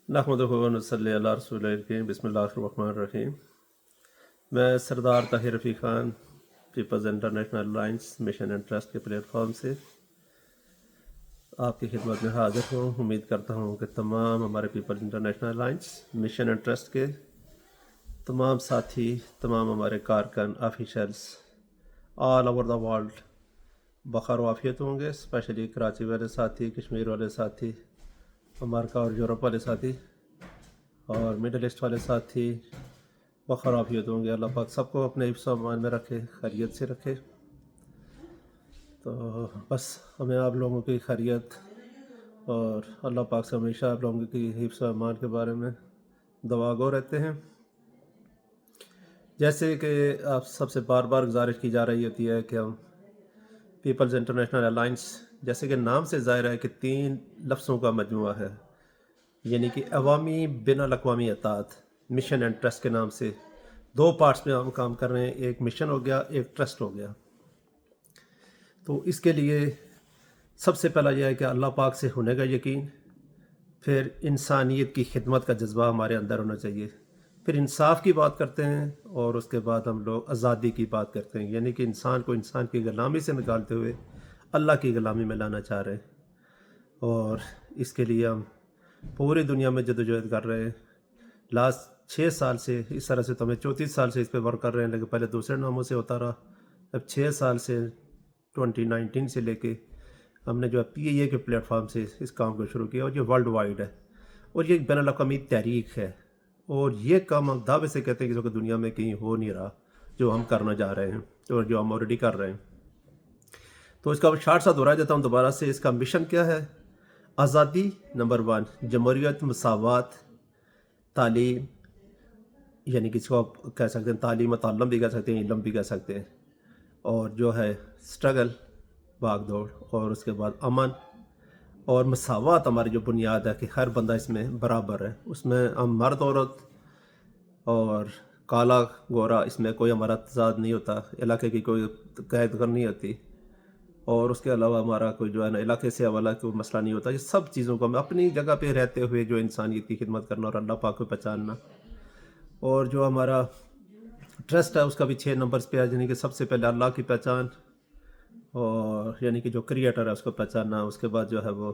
نحمدہ و نصلی علی رسول الکریم بسم اللہ الرحمن الرحیم۔ میں Sardar Tahir Rafiq Khan People's International Alliance Mission and Trust کے پلیٹ فارم سے آپ کی خدمت میں حاضر ہوں۔ امید کرتا ہوں کہ تمام ہمارے People's International Alliance Mission and Trust کے تمام ساتھی، تمام ہمارے کارکن، officials all over the world بخیر و عافیت ہوں گے۔ اسپیشلی کراچی والے ساتھی، کشمیر والے ساتھی، امریکہ اور یورپ والے ساتھی اور مڈل ایسٹ والے ساتھی بخیر عافیت ہوں گے۔ اللہ پاک سب کو اپنے حفظ و امان میں رکھے، خیریت سے رکھے۔ تو بس ہمیں آپ لوگوں کی خیریت اور اللہ پاک سے ہمیشہ آپ لوگوں کی حفظ و امان کے بارے میں دعا گو رہتے ہیں۔ جیسے کہ آپ سب سے بار بار گزارش کی جا رہی ہوتی ہے کہ ہم پیپلز انٹرنیشنل الائنس، جیسے کہ نام سے ظاہر ہے کہ 3 لفظوں کا مجموعہ ہے، یعنی کہ عوامی بین الاقوامی اطاعت، مشن اینڈ ٹرسٹ کے نام سے 2 پارٹس میں ہم کام کر رہے ہیں، ایک مشن ہو گیا، ایک ٹرسٹ ہو گیا۔ تو اس کے لیے سب سے پہلا یہ ہے کہ اللہ پاک سے ہونے کا یقین، پھر انسانیت کی خدمت کا جذبہ ہمارے اندر ہونا چاہیے، پھر انصاف کی بات کرتے ہیں اور اس کے بعد ہم لوگ آزادی کی بات کرتے ہیں، یعنی کہ انسان کو انسان کی غلامی سے نکالتے ہوئے اللہ کی غلامی میں لانا چاہ رہے ہیں۔ اور اس کے لیے ہم پوری دنیا میں جدوجہد کر رہے ہیں۔ لاسٹ 6 سال سے اس طرح سے، تو ہمیں 34 سال سے اس پہ ورک کر رہے ہیں، لیکن پہلے دوسرے ناموں سے ہوتا رہا۔ اب 6 سال سے 2019 سے لے کے ہم نے جو PIA کے پلیٹ فارم سے اس کام کو شروع کیا، اور یہ ورلڈ وائڈ ہے اور یہ ایک بین الاقوامی تحریک ہے، اور یہ کام ہم دعوے سے کہتے ہیں کہ دنیا میں کہیں ہو نہیں رہا جو ہم کرنا جا رہے ہیں اور جو ہم آلریڈی کر رہے ہیں۔ تو اس کا شارٹ سا دہرا دیتا ہوں دوبارہ سے۔ اس کا مشن کیا ہے؟ آزادی نمبر 1، جمہوریت، مساوات، تعلیم، یعنی کہ اس کو آپ کہہ سکتے ہیں تعلیم و تعلم بھی کہہ سکتے ہیں، علم بھی کہہ سکتے ہیں، اور جو ہے سٹرگل، بھاگ دوڑ، اور اس کے بعد امن اور مساوات ہماری جو بنیاد ہے کہ ہر بندہ اس میں برابر ہے۔ اس میں ہم مرد عورت اور کالا گورا، اس میں کوئی ہمارا تضاد نہیں ہوتا، علاقے کی کوئی قید نہیں ہوتی، اور اس کے علاوہ ہمارا کوئی جو ہے نا علاقے سے حوالہ کوئی مسئلہ نہیں ہوتا۔ یہ سب چیزوں کو ہم اپنی جگہ پہ رہتے ہوئے جو انسانیت کی خدمت کرنا اور اللہ پاک کو پہچاننا۔ اور جو ہمارا ٹرسٹ ہے اس کا بھی 6 نمبرز پہ ہے، یعنی کہ سب سے پہلے اللہ کی پہچان، اور یعنی کہ جو کریٹر ہے اس کو پہچاننا۔ اس کے بعد جو ہے وہ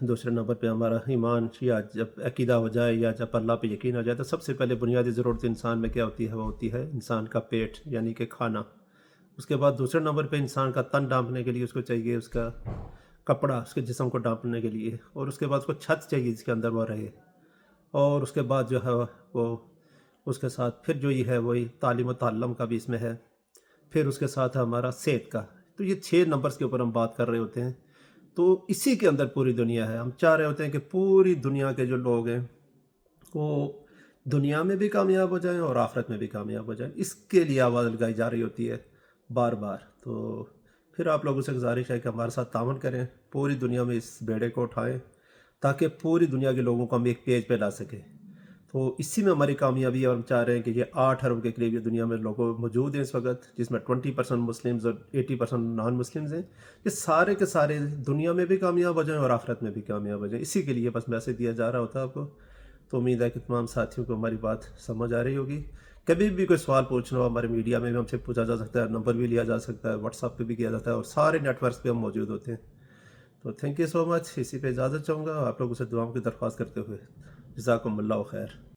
دوسرے نمبر پہ ہمارا ایمان، یا جب عقیدہ ہو جائے یا جب اللہ پہ یقین ہو جائے تو سب سے پہلے بنیادی ضرورت انسان میں کیا ہوتی ہے؟ وہ ہوتی ہے انسان کا پیٹ، یعنی کہ کھانا۔ اس کے بعد دوسرے نمبر پہ انسان کا تن ڈھانپنے کے لیے اس کو چاہیے اس کا کپڑا، اس کے جسم کو ڈھانپنے کے لیے، اور اس کے بعد اس کو چھت چاہیے جس کے اندر وہ رہے، اور اس کے بعد جو ہے وہ اس کے ساتھ پھر جو یہ ہے وہی تعلیم و تعلم کا بھی اس میں ہے، پھر اس کے ساتھ ہے ہمارا صحت کا۔ تو یہ 6 نمبرز کے اوپر ہم بات کر رہے ہوتے ہیں۔ تو اسی کے اندر پوری دنیا ہے۔ ہم چاہ رہے ہوتے ہیں کہ پوری دنیا کے جو لوگ ہیں وہ دنیا میں بھی کامیاب ہو جائیں اور آخرت میں بھی کامیاب ہو جائیں۔ اس کے لیے آواز لگائی جا رہی ہوتی ہے بار بار۔ تو پھر آپ لوگوں سے گزارش ہے کہ ہمارے ساتھ تعاون کریں، پوری دنیا میں اس بیڑے کو اٹھائیں تاکہ پوری دنیا کے لوگوں کو ہم ایک پیج پہ لا سکیں۔ تو اسی میں ہماری کامیابی ہے، اور ہم چاہ رہے ہیں کہ یہ 8 ارب کے قریب یہ دنیا میں لوگ موجود ہیں اس وقت، جس میں 20% مسلمز اور 80% نان مسلمز ہیں۔ یہ سارے کے سارے دنیا میں بھی کامیاب ہو جائیں اور آخرت میں بھی کامیاب ہو جائیں۔ اسی کے لیے بس میسج دیا جا رہا ہوتا ہے آپ کو۔ تو امید ہے کہ تمام ساتھیوں کو ہماری بات سمجھ آ رہی ہوگی۔ کبھی بھی کوئی سوال پوچھنا ہو ہمارے میڈیا میں بھی ہم سے پوچھا جا سکتا ہے، نمبر بھی لیا جا سکتا ہے، واٹس ایپ پہ بھی کیا جاتا ہے، اور سارے نیٹ ورکس پہ ہم موجود ہوتے ہیں۔ تو تھینک یو سو مچ۔ اسی پہ اجازت چاہوں گا آپ لوگوں سے دعاؤں کی درخواست کرتے ہوئے۔ جزاکم اللہ خیر۔